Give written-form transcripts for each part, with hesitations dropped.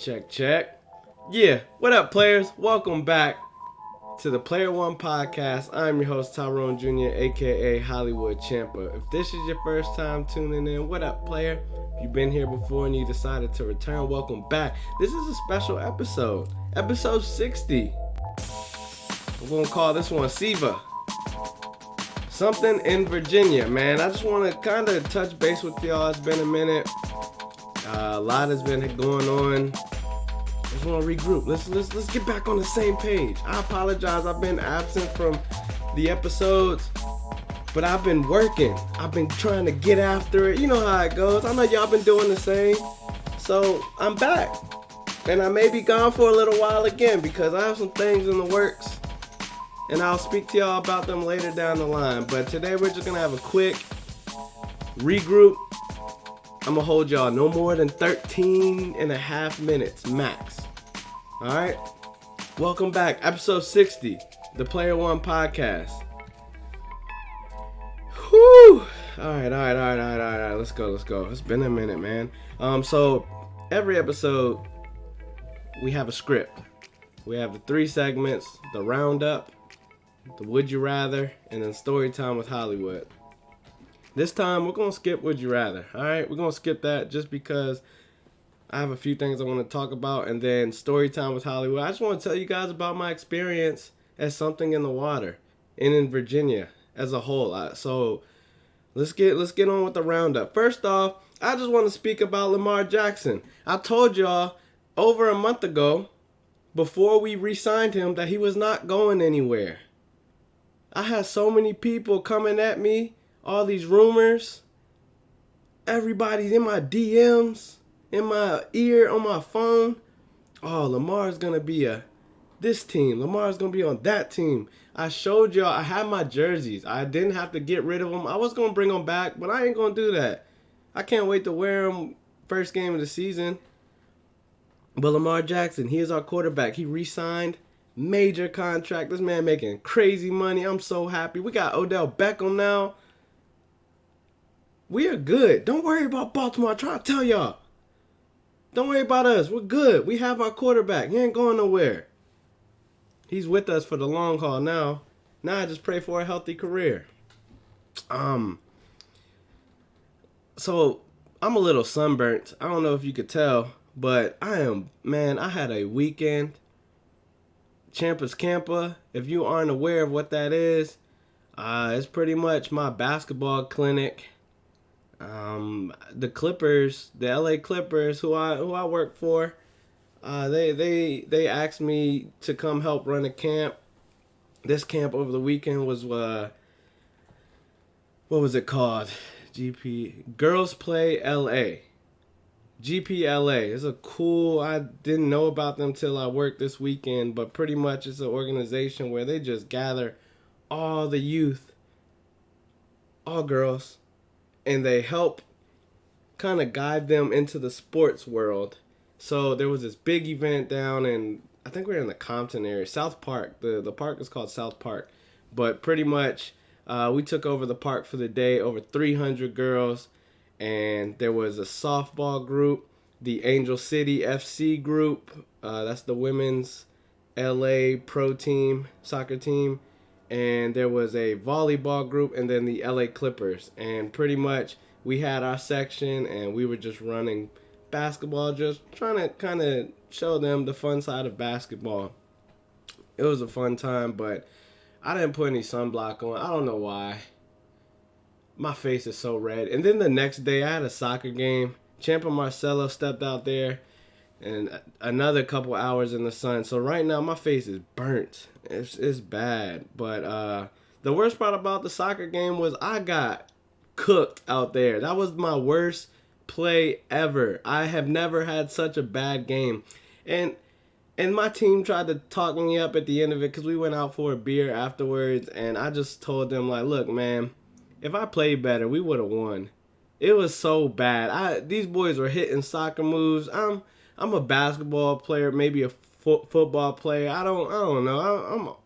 Check, check. Yeah, what up, players? Welcome back to the Player One Podcast. I'm your host, Tyrone Jr., aka Hollywood Champa. If this is your first time tuning in, what up, player? If you've been here before and you decided to return, welcome back. This is a special episode, episode 60. We're going to call this one SIVA. Something in Virginia, man. I just want to kind of touch base with y'all. It's been a minute. A lot has been going on. Just want to regroup. Let's get back on the same page. I apologize. I've been absent from the episodes, but I've been working. I've been trying to get after it. You know how it goes. I know y'all been doing the same. So I'm back, and I may be gone for a little while again because I have some things in the works, and I'll speak to y'all about them later down the line. But today we're just gonna have a quick regroup. I'm gonna hold y'all no more than 13 and a half minutes max. Alright? Welcome back. Episode 60, the Player One Podcast. Whew! Alright. Let's go. It's been a minute, man. So every episode we have a script. We have the 3 segments: the roundup, the Would You Rather, and then story time with Hollywood. This time, we're going to skip Would You Rather, all right? We're going to skip that just because I have a few things I want to talk about. And then story time with Hollywood. I just want to tell you guys about my experience as something in the water and in Virginia as a whole. So let's get on with the roundup. First off, I just want to speak about Lamar Jackson. I told y'all over a month ago, before we re-signed him, that he was not going anywhere. I had so many people coming at me. All these rumors, everybody's in my DMs, in my ear, on my phone. Oh, Lamar's going to be this team. Lamar's going to be on that team. I showed y'all, I had my jerseys. I didn't have to get rid of them. I was going to bring them back, but I ain't going to do that. I can't wait to wear them first game of the season. But Lamar Jackson, he is our quarterback. He re-signed, major contract. This man making crazy money. I'm so happy. We got Odell Beckham now. We are good. Don't worry about Baltimore. I'm trying to tell y'all. Don't worry about us. We're good. We have our quarterback. He ain't going nowhere. He's with us for the long haul now. Now I just pray for a healthy career. So I'm a little sunburnt. I don't know if you could tell, but I had a weekend. Champa's Campa. If you aren't aware of what that is, it's pretty much my basketball clinic. The Clippers, the LA Clippers, who I work for, they asked me to come help run a camp. This camp over the weekend was what was it called? Girls Play LA. GPLA. It's a cool, I didn't know about them till I worked this weekend, but pretty much it's an organization where they just gather all the youth, all girls, and they help kind of guide them into the sports world. So there was this big event down in, I think we're in the Compton area, South Park. The park is called South Park. But pretty much we took over the park for the day, over 300 girls. And there was a softball group, the Angel City FC group. That's the women's LA pro team, soccer team. And there was a volleyball group, and then the LA Clippers. And pretty much we had our section, and we were just running basketball, just trying to kind of show them the fun side of basketball. It was a fun time, but I didn't put any sunblock on. I don't know why. My face is so red. And then the next day, I had a soccer game. Champa Marcelo stepped out there, and another couple hours in the sun. So right now, my face is burnt. It's bad. But the worst part about the soccer game was I got cooked out there. That was my worst play ever. I have never had such a bad game. And my team tried to talk me up at the end of it because we went out for a beer afterwards. And I just told them, like, look, man, if I played better, we would have won. It was so bad. These boys were hitting soccer moves. I'm a basketball player, maybe a football player. I don't know.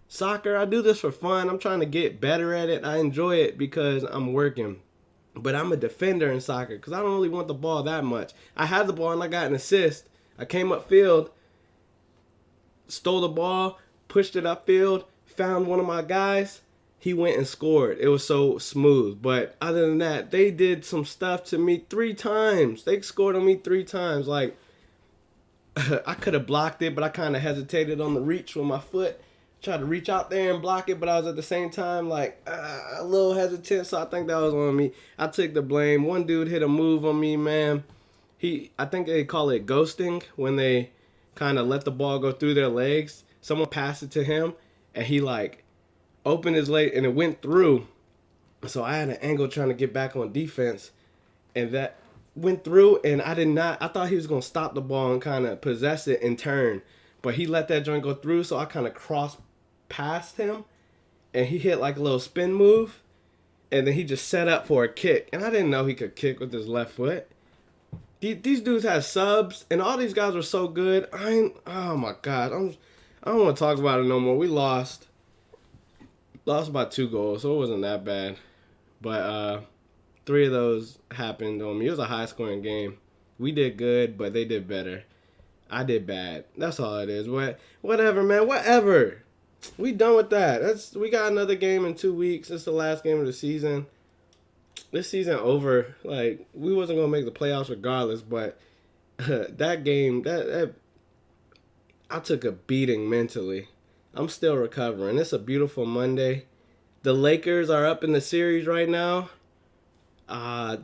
Soccer, I do this for fun. I'm trying to get better at it. I enjoy it because I'm working. But I'm a defender in soccer because I don't really want the ball that much. I had the ball and I got an assist. I came upfield, stole the ball, pushed it upfield, found one of my guys. He went and scored. It was so smooth. But other than that, they did some stuff to me 3 times. They scored on me 3 times. Like, I could have blocked it, but I kind of hesitated on the reach with my foot. Tried to reach out there and block it, but I was at the same time like a little hesitant. So I think that was on me. I took the blame. One dude hit a move on me, man. I think they call it ghosting when they kind of let the ball go through their legs. Someone passed it to him, and he like opened his leg, and it went through. So I had an angle trying to get back on defense, and that went through, and I thought he was going to stop the ball and kind of possess it and turn. But he let that joint go through, so I kind of crossed past him, and he hit like a little spin move, and then he just set up for a kick. And I didn't know he could kick with his left foot. These dudes had subs, and all these guys were so good. Oh my God. I don't want to talk about it no more. We lost. Lost by 2 goals, so it wasn't that bad. But 3 of those happened on me. It was a high-scoring game. We did good, but they did better. I did bad. That's all it is. Whatever, man. Whatever. We done with that. We got another game in 2 weeks. It's the last game of the season. This season over. Like, we wasn't gonna make the playoffs regardless, but that game, that I took a beating mentally. I'm still recovering. It's a beautiful Monday. The Lakers are up in the series right now.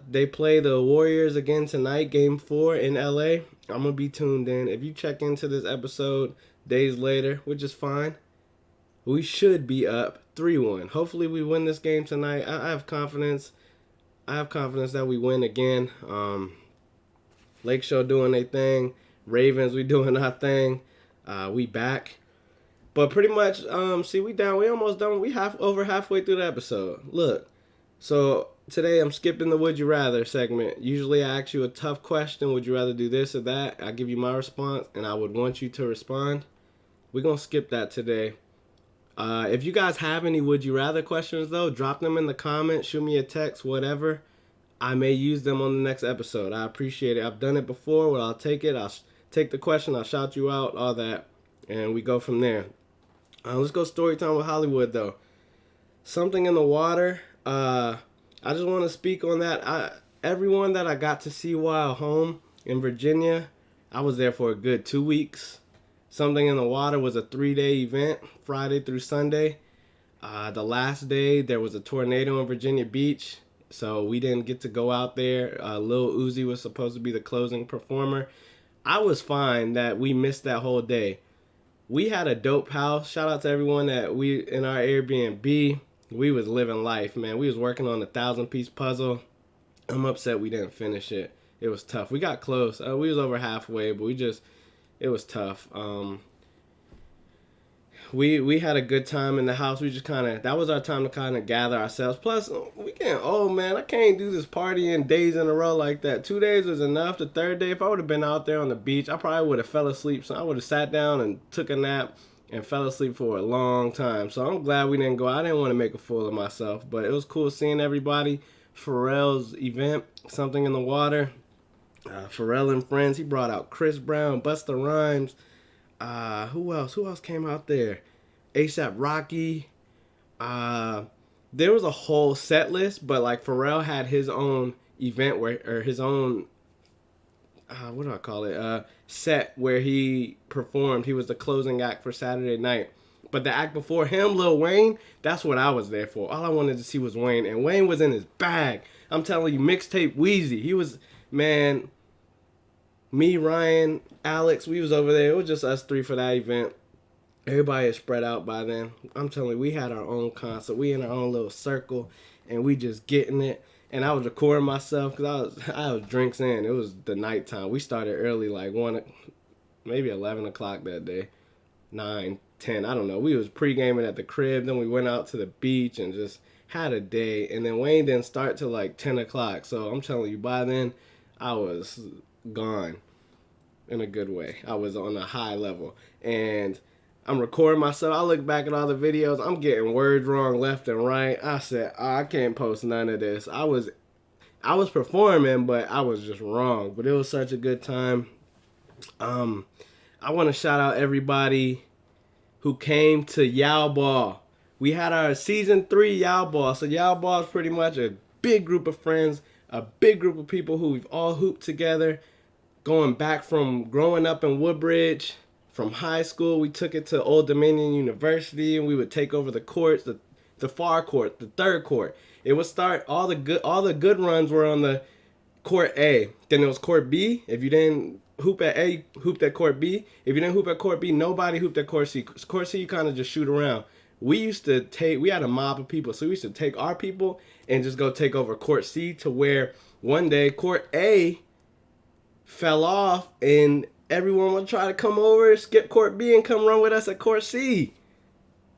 They play the Warriors again tonight, Game 4 in LA. I'm gonna be tuned in. If you check into this episode days later, which is fine, we should be up 3-1. Hopefully we win this game tonight. I have confidence. I have confidence that we win again. Lake Show doing their thing. Ravens, we doing our thing. We back. But pretty much, we down. We almost done. We over halfway through the episode. Look, so today I'm skipping the Would You Rather segment. Usually I ask you a tough question. Would you rather do this or that? I give you my response, and I would want you to respond. We're going to skip that today. If you guys have any Would You Rather questions, though, drop them in the comments. Shoot me a text, whatever. I may use them on the next episode. I appreciate it. I've done it before. Well, I'll take it. I'll take the question. I'll shout you out, all that, and we go from there. Let's go story time with Hollywood, though. Something in the water. I just want to speak on that. Everyone that I got to see while home in Virginia, I was there for a good 2 weeks. Something in the Water was a 3-day event, Friday through Sunday. The last day, there was a tornado in Virginia Beach, so we didn't get to go out there. Lil Uzi was supposed to be the closing performer. I was fine that we missed that whole day. We had a dope house. Shout out to everyone that in our Airbnb. We was living life, man. We was working on a 1,000-piece puzzle. I'm upset we didn't finish it. It was tough. We got close. We was over halfway, but it was tough. We had a good time in the house. We just that was our time to kind of gather ourselves. Plus, we getting old, man. I can't do this partying days in a row like that. 2 days was enough. The third day, if I would have been out there on the beach, I probably would have fell asleep. So I would have sat down and took a nap and fell asleep for a long time. So I'm glad we didn't go. I didn't want to make a fool of myself, but it was cool seeing everybody. Pharrell's event, Something in the Water. Pharrell and Friends. He brought out Chris Brown, Busta Rhymes. Who else came out there? A$AP Rocky. There was a whole set list, but like Pharrell had his own event his own what do I call it? Set where he performed. He was the closing act for Saturday night. But the act before him, Lil Wayne, that's what I was there for. All I wanted to see was Wayne, and Wayne was in his bag. I'm telling you, mixtape Wheezy. He was, man. Me, Ryan, Alex, we was over there. It was just us 3 for that event. Everybody is spread out by then. I'm telling you, we had our own concert. We in our own little circle, and we just getting it. And I was recording myself because I was drinks in. It was the nighttime. We started early, like maybe 11 o'clock that day. 9, 10, I don't know. We was pre-gaming at the crib. Then we went out to the beach and just had a day. And then Wayne didn't start till like 10 o'clock. So I'm telling you, by then, I was gone in a good way. I was on a high level. And I'm recording myself. I look back at all the videos. I'm getting words wrong left and right. I said, I can't post none of this. I was performing, but I was just wrong. But it was such a good time. I want to shout out everybody who came to Yow Ball. We had our season 3 Yow Ball. So Yow Ball is pretty much a big group of friends, a big group of people who we've all hooped together, going back from growing up in Woodbridge. From high school, we took it to Old Dominion University, and we would take over the courts, the far court, the third court. It would start all the good runs were on the court A. Then it was court B. If you didn't hoop at A, you hooped at court B. If you didn't hoop at court B, nobody hooped at court C. Court C, you kind of just shoot around. We had a mob of people, so we used to take our people and just go take over court C, to where one day court A fell off and everyone would try to come over, skip court B, and come run with us at court C.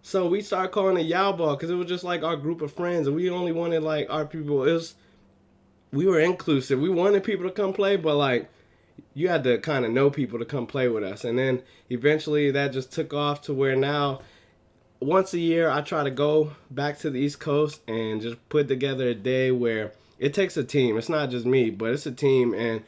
So we started calling it Yow Ball because it was just like our group of friends, and we only wanted like our people. We were inclusive. We wanted people to come play, but like you had to kind of know people to come play with us. And then eventually that just took off to where now once a year I try to go back to the East Coast and just put together a day where it takes a team. It's not just me, but it's a team, and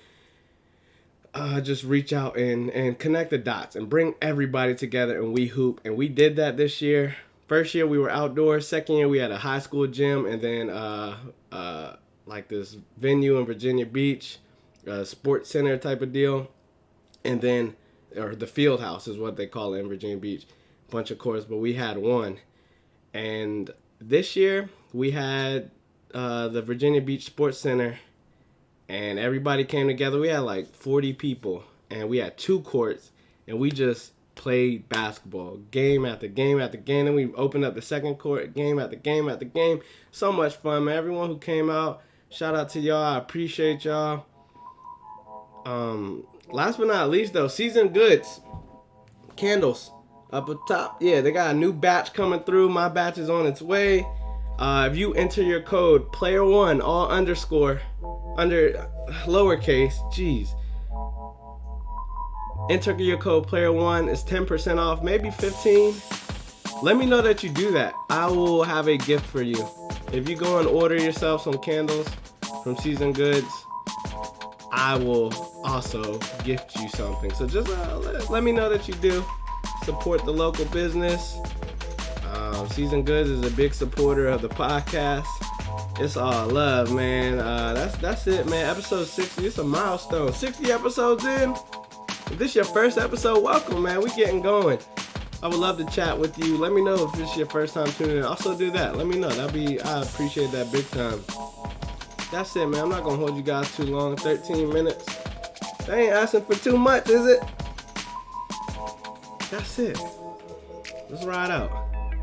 just reach out and connect the dots and bring everybody together, and we hoop. And we did that this year. First year we were outdoors. Second year we had a high school gym, and then like this venue in Virginia Beach, sports center type of deal. And then, or the field house is what they call it in Virginia Beach. Bunch of courts, but we had one. And this year we had the Virginia Beach Sports Center, and everybody came together. We had like 40 people, and we had 2 courts, and we just played basketball game after game after game. Then we opened up the second court, game after game after game. So much fun, man. Everyone who came out, shout out to y'all. I appreciate y'all. Last but not least though, Season Goods candles up at top. Yeah, they got a new batch coming through. My batch is on its way. If you enter your code player1 all underscore under lowercase, enter your code player1. It's 10% off, maybe 15. Let me know that you do that. I will have a gift for you. If you go and order yourself some candles from Season Goods, I will also gift you something. So just let me know that you do. Support the local business. Season Goods is a big supporter of the podcast. It's all love, man. That's it, man. Episode 60. It's a milestone. 60 episodes in. If this is your first episode, welcome, man. We getting going. I would love to chat with you. Let me know if this is your first time tuning in. Also do that. Let me know. I appreciate that big time. That's it, man. I'm not gonna hold you guys too long. 13 minutes. They ain't asking for too much, is it? That's it. Let's ride out.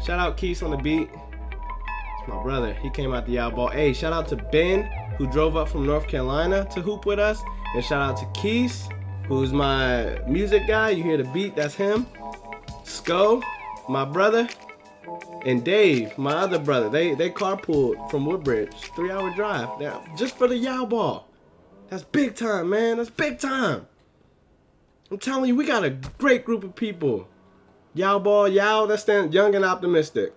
Shout out Keith on the beat. It's my brother. He came out the Yow Ball. Hey, shout out to Ben, who drove up from North Carolina to hoop with us. And shout out to Keith, who's my music guy. You hear the beat, that's him. Sko, my brother. And Dave, my other brother. They carpooled from Woodbridge. 3-hour drive. Just for the Yow Ball. That's big time, man. That's big time. I'm telling you, we got a great group of people. Yow Ball, Yow, that stands young and optimistic.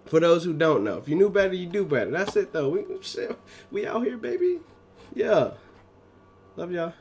For those who don't know. If you knew better, you do better. That's it, though. We out here, baby. Yeah. Love y'all.